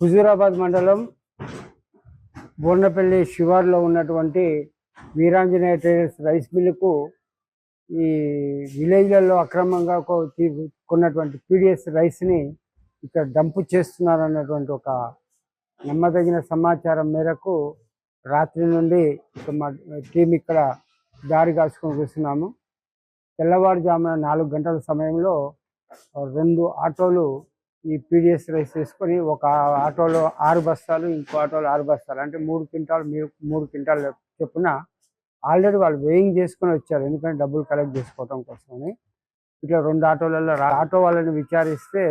హుజూరాబాద్ మండలం బోర్నపల్లి శివార్లో ఉన్నటువంటి Veeranjaneya traders rice మిల్లుకు ఈ విలేజ్లలో అక్రమంగా కొన్నటువంటి పీడిఎస్ రైస్ని ఇక్కడ డంపు చేస్తున్నారన్నటువంటి ఒక నమ్మదగిన సమాచారం మేరకు రాత్రి నుండి మా టీం ఇక్కడ దారి కాచుకొని కూర్చున్నాము. తెల్లవారుజామున 4 గంటల సమయంలో 2 ఆటోలు ఈ పీడిఎస్ రైస్ తీసుకొని, ఒక ఆటోలో 6 బస్తాలు, ఇంకో ఆటోలో 6 బస్తాలు, అంటే 3 క్వింటాలు 3 క్వింటాలు చొప్పున ఆల్రెడీ వాళ్ళు వేయింగ్ చేసుకొని వచ్చారు. ఎందుకంటే డబ్బులు కలెక్ట్ చేసుకోవడం కోసమని. ఇట్లా 2 ఆటోలలో ఆటో వాళ్ళని విచారిస్తే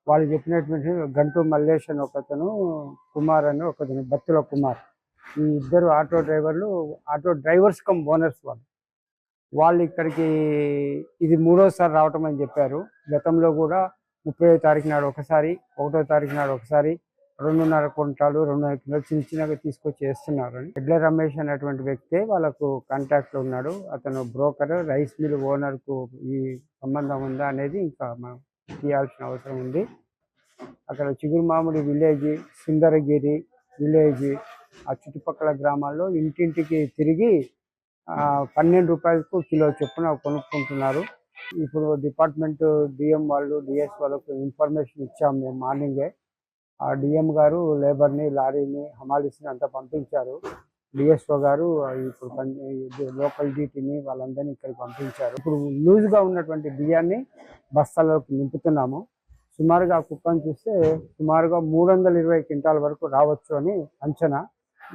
వాళ్ళు చెప్పినటువంటి గంటు మల్లేష్ అని ఒకతను, కుమార్ అని ఒకతను, బత్తుల కుమార్, ఈ ఇద్దరు ఆటో డ్రైవర్స్ కమ్ ఓనర్స్ వాళ్ళు ఇక్కడికి ఇది 3వసారి రావటం అని చెప్పారు. గతంలో కూడా 30వ తారీఖు నాడు ఒకసారి, 1వ తారీఖు నాడు ఒకసారి 2.5 క్వింటాలు 2.5 కిలోలు చిన్న చిన్నగా తీసుకొచ్చి వేస్తున్నారు అని. ఎడ్ల రమేష్ అనేటువంటి వ్యక్తే వాళ్ళకు కాంటాక్ట్లో ఉన్నాడు. అతను బ్రోకర్, రైస్ మిల్ ఓనర్కు ఈ సంబంధం ఉందా అనేది ఇంకా మనం తీయాల్సిన అవసరం ఉంది. అక్కడ చిగురుమామిడి విలేజ్, సుందరగిరి విలేజ్, ఆ చుట్టుపక్కల గ్రామాల్లో ఇంటింటికి తిరిగి 12 రూపాయలకు కిలో చొప్పున కొనుక్కుంటున్నారు. ఇప్పుడు డిపార్ట్మెంట్ డిఎం వాళ్ళు, డిఎస్ వాళ్ళకు ఇన్ఫర్మేషన్ ఇచ్చాము మేము మార్నింగే. ఆ డిఎం గారు లేబర్ని, లారీని, హమాలీస్ని అంతా పంపించారు. డిఎస్ఓ గారు ఇప్పుడు లోకల్ డీటీని వాళ్ళందరినీ ఇక్కడికి పంపించారు. ఇప్పుడు లూజ్గా ఉన్నటువంటి బియ్యాన్ని బస్తాల్లోకి నింపుతున్నాము. సుమారుగా కుప్పం చూస్తే సుమారుగా 320 క్వింటాల వరకు రావచ్చు అని అంచనా.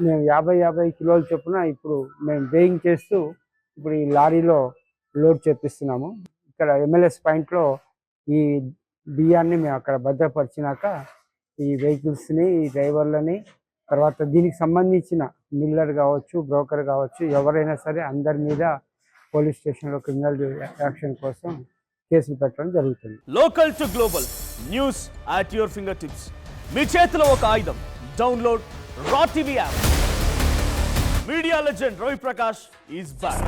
మేము 50 కిలోల చొప్పున ఇప్పుడు మేము వేయింగ్ చేస్తూ ఇప్పుడు ఈ లారీలో లోడ్ చేపిస్తున్నాము. ఇక్కడ MLS పాయింట్లో ఈ బియ్యాన్ని మేము అక్కడ భద్రపరిచినాక ఈ వెహికల్స్ని, ఈ డ్రైవర్లని, తర్వాత దీనికి సంబంధించిన మిల్లర్ కావచ్చు, బ్రోకర్ కావచ్చు, ఎవరైనా సరే అందరి మీద పోలీస్ స్టేషన్లో క్రిమినల్ యాక్షన్ కోసం కేసులు పెట్టడం జరుగుతుంది. Local to global news at your finger tips. మీ చేతిలో ఒక ఆయుధం. Download raw TV app. Media legend Ravi Prakash is back.